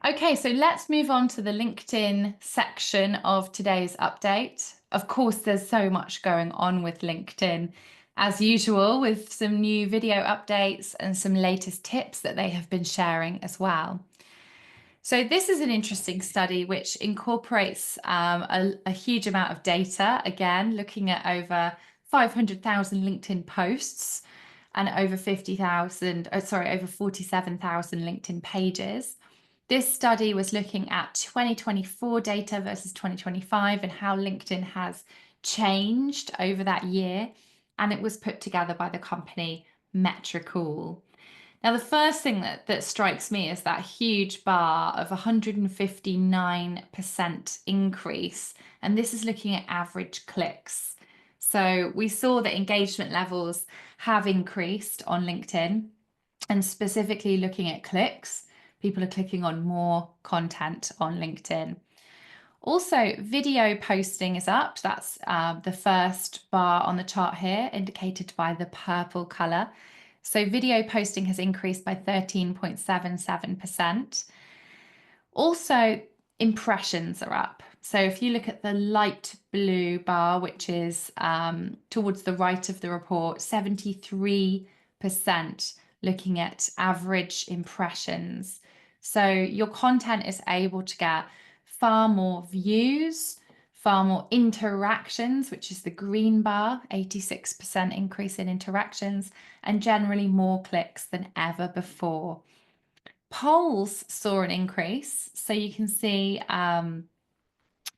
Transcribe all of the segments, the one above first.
Okay, so let's move on to the LinkedIn section of today's update. Of course, there's so much going on with LinkedIn, as usual, with some new video updates and some latest tips that they have been sharing as well. So, this is an interesting study which incorporates a huge amount of data, again, looking at over 500,000 LinkedIn posts and over 47,000 LinkedIn pages. This study was looking at 2024 data versus 2025 and how LinkedIn has changed over that year. And it was put together by the company Metricool. Now, the first thing that strikes me is that huge bar of 159% increase. And this is looking at average clicks. So we saw that engagement levels have increased on LinkedIn, and specifically looking at clicks. People are clicking on more content on LinkedIn. Also, video posting is up. That's the first bar on the chart here, indicated by the purple color. So, video posting has increased by 13.77%. Also, impressions are up. So, if you look at the light blue bar, which is towards the right of the report, 73% looking at average impressions. So, your content is able to get far more views, far more interactions, which is the green bar, 86% increase in interactions, and generally more clicks than ever before. Polls saw an increase. So you can see, I'm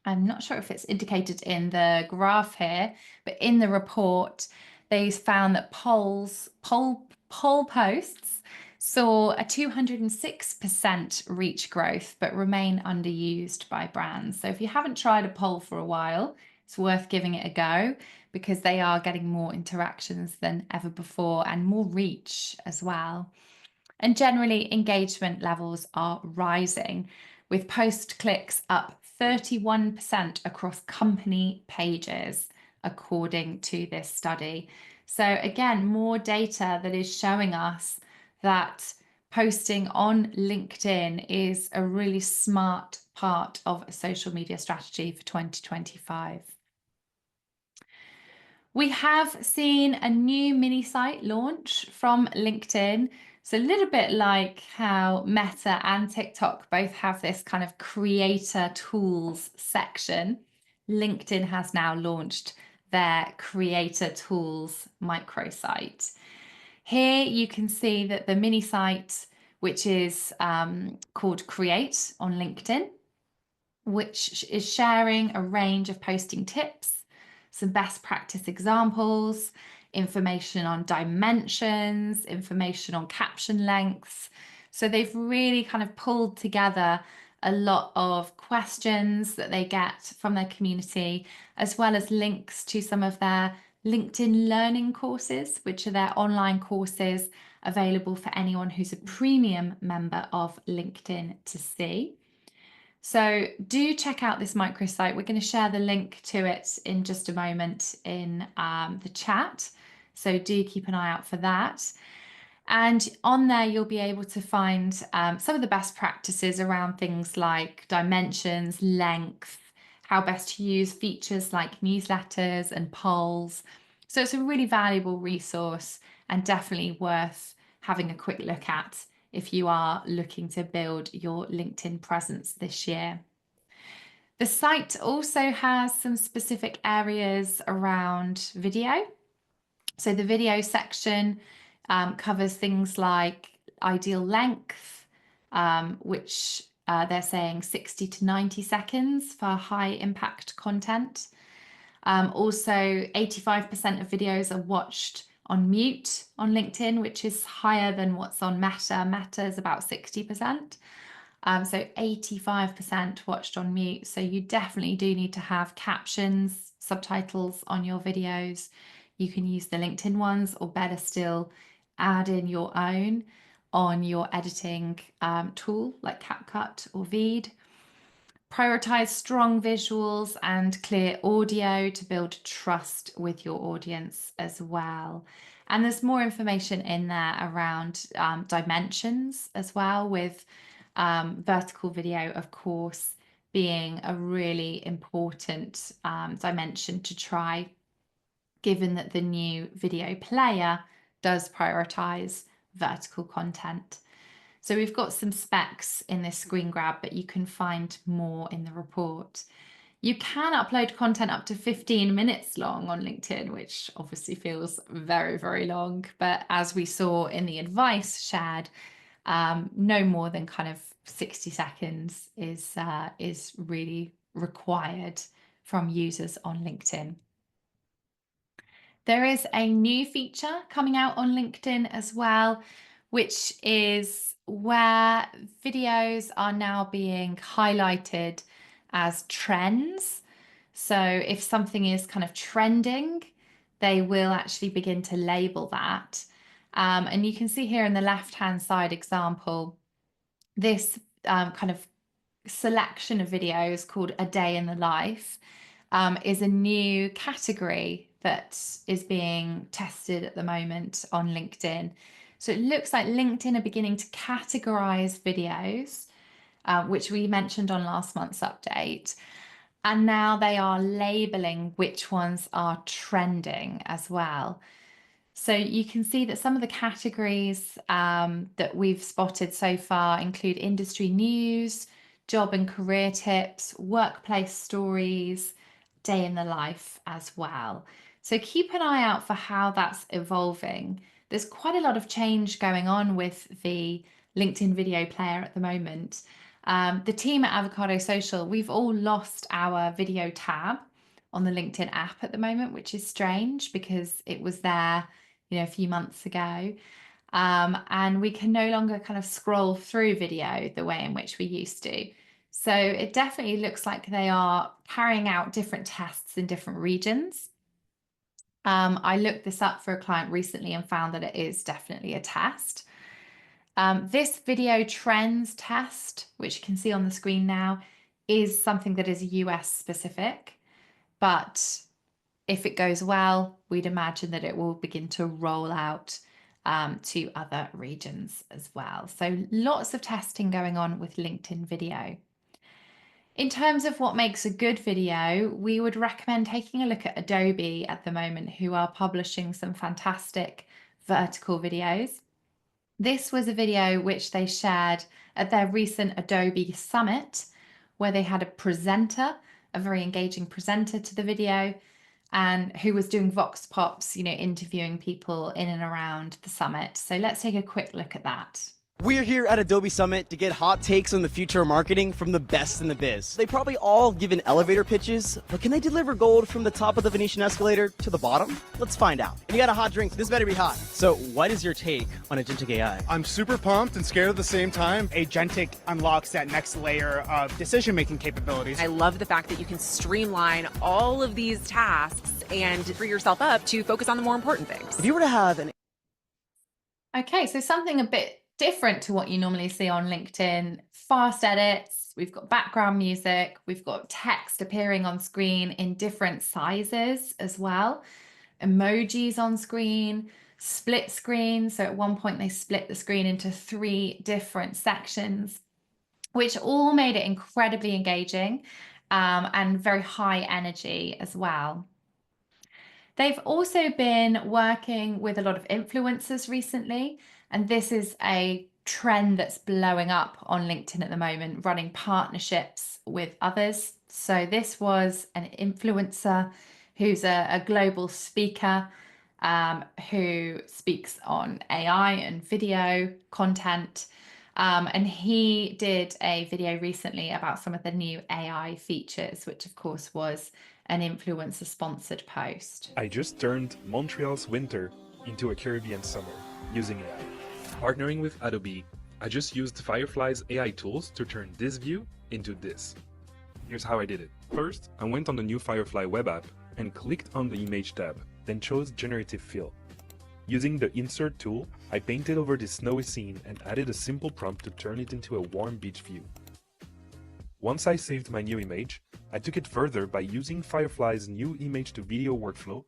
not sure if it's indicated in the graph here, but in the report, they found that poll posts saw a 206% reach growth, but remain underused by brands. So if you haven't tried a poll for a while, it's worth giving it a go because they are getting more interactions than ever before and more reach as well. And generally, engagement levels are rising, with post clicks up 31% across company pages, according to this study. So, again, more data that is showing us that posting on LinkedIn is a really smart part of a social media strategy for 2025. We have seen a new mini site launch from LinkedIn. So, a little bit like how Meta and TikTok both have this kind of creator tools section, LinkedIn has now launched their creator tools microsite. Here you can see that the mini site, which is called Create on LinkedIn, which is sharing a range of posting tips, some best practice examples, information on dimensions, information on caption lengths. So they've really kind of pulled together a lot of questions that they get from their community, as well as links to some of their LinkedIn learning courses, which are their online courses available for anyone who's a premium member of LinkedIn to see. So do check out this microsite. We're going to share the link to it in just a moment in the chat. So do keep an eye out for that. And on there, you'll be able to find some of the best practices around things like dimensions, length, how best to use features like newsletters and polls. So it's a really valuable resource and definitely worth having a quick look at if you are looking to build your LinkedIn presence this year. The site also has some specific areas around video. So the video section covers things like ideal length, which they're saying 60 to 90 seconds for high impact content. Also, 85% of videos are watched on mute on LinkedIn, which is higher than what's on Meta. Meta is about 60%. So 85% watched on mute. So you definitely do need to have captions, subtitles on your videos. You can use the LinkedIn ones, or better still, add in your own on your editing tool like CapCut or Veed. Prioritize strong visuals and clear audio to build trust with your audience as well. And there's more information in there around dimensions as well, with Vertical video, of course, being a really important dimension to try, given that the new video player does prioritize vertical content. So we've got some specs in this screen grab, but you can find more in the report. You can upload content up to 15 minutes long on LinkedIn, which obviously feels very, very long. But as we saw in the advice shared, no more than kind of 60 seconds is really required from users on LinkedIn. There is a new feature coming out on LinkedIn as well, which is where videos are now being highlighted as trends. So if something is kind of trending, they will actually begin to label that. And you can see here in the left-hand side example, this kind of selection of videos called A Day in the Life is a new category that is being tested at the moment on LinkedIn. So it looks like LinkedIn are beginning to categorize videos, which we mentioned on last month's update. And now they are labeling which ones are trending as well. So you can see that some of the categories that we've spotted so far include industry news, job and career tips, workplace stories, day in the life as well. So keep an eye out for how that's evolving. There's quite a lot of change going on with the LinkedIn video player at the moment. The team at Avocado Social, we've all lost our video tab on the LinkedIn app at the moment, which is strange because it was there, a few months ago. And we can no longer kind of scroll through video the way in which we used to. So it definitely looks like they are carrying out different tests in different regions. I looked this up for a client recently and found that it is definitely a test. This video trends test, which you can see on the screen now, is something that is US specific, but if it goes well, we'd imagine that it will begin to roll out to other regions as well. So lots of testing going on with LinkedIn video. In terms of what makes a good video, we would recommend taking a look at Adobe at the moment, who are publishing some fantastic vertical videos. This was a video which they shared at their recent Adobe Summit, where they had a presenter, a very engaging presenter to the video, and who was doing vox pops, interviewing people in and around the summit. So let's take a quick look at that. We're here at Adobe Summit to get hot takes on the future of marketing from the best in the biz. They probably all give an elevator pitches, but can they deliver gold from the top of the Venetian escalator to the bottom? Let's find out. And you got a hot drink, so this better be hot. So what is your take on agentic AI? I'm super pumped and scared at the same time. Agentic unlocks that next layer of decision-making capabilities. I love the fact that you can streamline all of these tasks and free yourself up to focus on the more important things. If you were to have an... Okay, so something a bit different to what you normally see on LinkedIn. Fast edits, we've got background music, we've got text appearing on screen in different sizes as well, emojis on screen, split screen. So at one point they split the screen into 3 different sections, which all made it incredibly engaging and very high energy as well. They've also been working with a lot of influencers recently, and this is a trend that's blowing up on LinkedIn at the moment, running partnerships with others. So this was an influencer who's a global speaker who speaks on AI and video content. And he did a video recently about some of the new AI features, which of course was an influencer sponsored post. I just turned Montreal's winter into a Caribbean summer using AI. Partnering with Adobe, I just used Firefly's AI tools to turn this view into this. Here's how I did it. First, I went on the new Firefly web app and clicked on the image tab, then chose generative fill. Using the insert tool, I painted over this snowy scene and added a simple prompt to turn it into a warm beach view. Once I saved my new image, I took it further by using Firefly's new image to video workflow.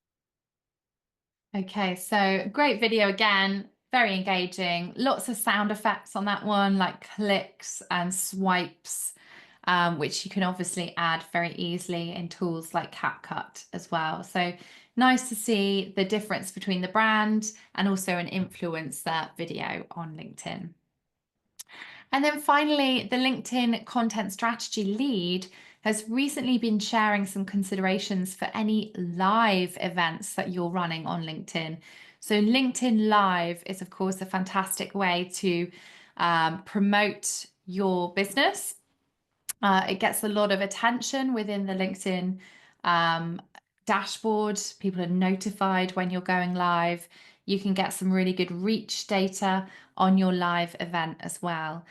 Okay, so great video again. very engaging. Lots of sound effects on that one, like clicks and swipes, which you can obviously add very easily in tools like CapCut as well. So nice to see the difference between the brand and also an influencer video on LinkedIn. And then finally, the LinkedIn content strategy lead has recently been sharing some considerations for any live events that you're running on LinkedIn. So LinkedIn Live is, of course, a fantastic way to promote your business. It gets a lot of attention within the LinkedIn dashboard. People are notified when you're going live. You can get some really good reach data on your live event as well.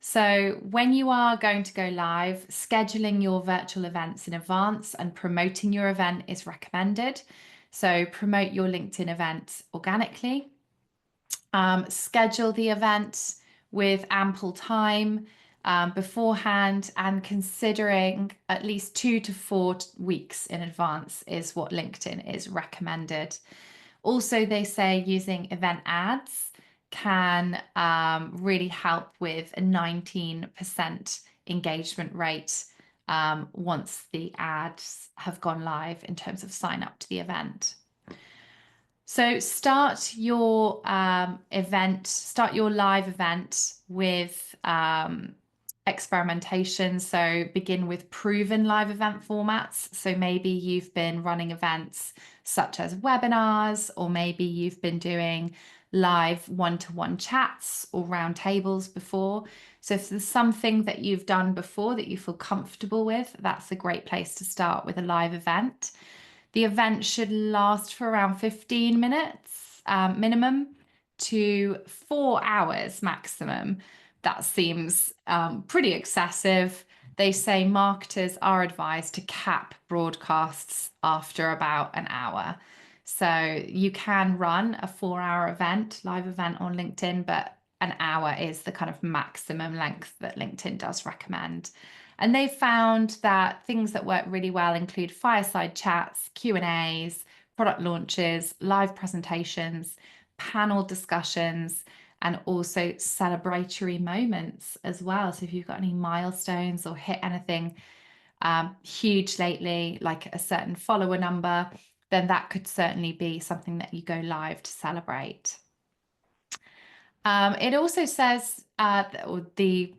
So when you are going to go live, scheduling your virtual events in advance and promoting your event is recommended. So promote your LinkedIn event organically. Schedule the event with ample time beforehand, and considering at least 2 to 4 weeks in advance is what LinkedIn is recommended. Also, they say using event ads can really help with a 19% engagement rate once the ads have gone live in terms of sign up to the event. So start your live event with experimentation. So begin with proven live event formats. So maybe you've been running events such as webinars, or maybe you've been doing live one-to-one chats or roundtables before. So if there's something that you've done before that you feel comfortable with, that's a great place to start with a live event. The event should last for around 15 minutes minimum to 4 hours maximum. That seems pretty excessive. They say marketers are advised to cap broadcasts after about an hour. So you can run a 4-hour event, live event on LinkedIn, but an hour is the kind of maximum length that LinkedIn does recommend. And they found that things that work really well include fireside chats, Q&As, product launches, live presentations, panel discussions, and also celebratory moments as well. So if you've got any milestones or hit anything huge lately, like a certain follower number, then that could certainly be something that you go live to celebrate. It also says, the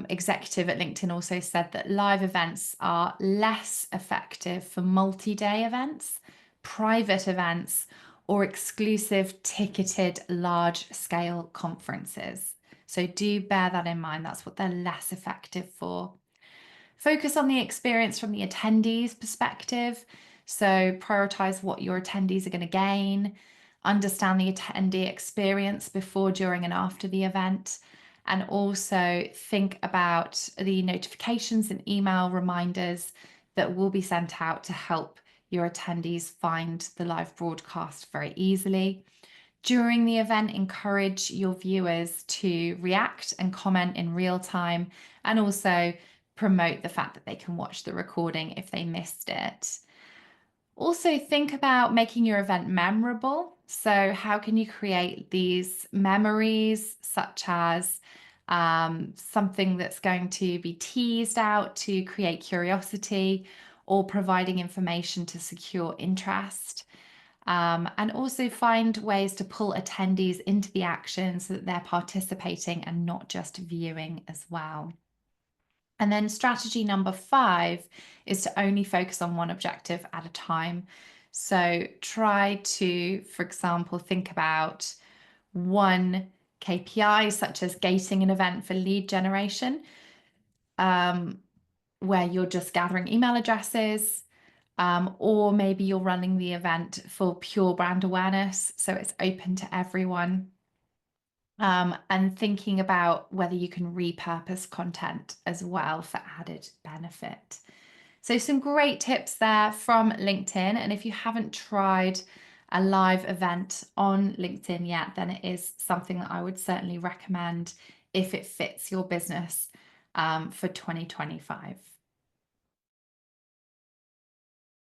executive at LinkedIn also said that live events are less effective for multi-day events, private events, or exclusive ticketed large-scale conferences. So do bear that in mind. That's what they're less effective for. Focus on the experience from the attendees' perspective. So prioritize what your attendees are going to gain, understand the attendee experience before, during, and after the event, and also think about the notifications and email reminders that will be sent out to help your attendees find the live broadcast very easily. During the event, encourage your viewers to react and comment in real time, and also promote the fact that they can watch the recording if they missed it. Also, think about making your event memorable. So how can you create these memories, such as something that's going to be teased out to create curiosity, or providing information to secure interest? And also find ways to pull attendees into the action so that they're participating and not just viewing as well. And then strategy number 5 is to only focus on one objective at a time. So try to, for example, think about one KPI, such as gating an event for lead generation, where you're just gathering email addresses, or maybe you're running the event for pure brand awareness, so it's open to everyone. And thinking about whether you can repurpose content as well for added benefit. So some great tips there from LinkedIn. And if you haven't tried a live event on LinkedIn yet, then it is something that I would certainly recommend if it fits your business for 2025.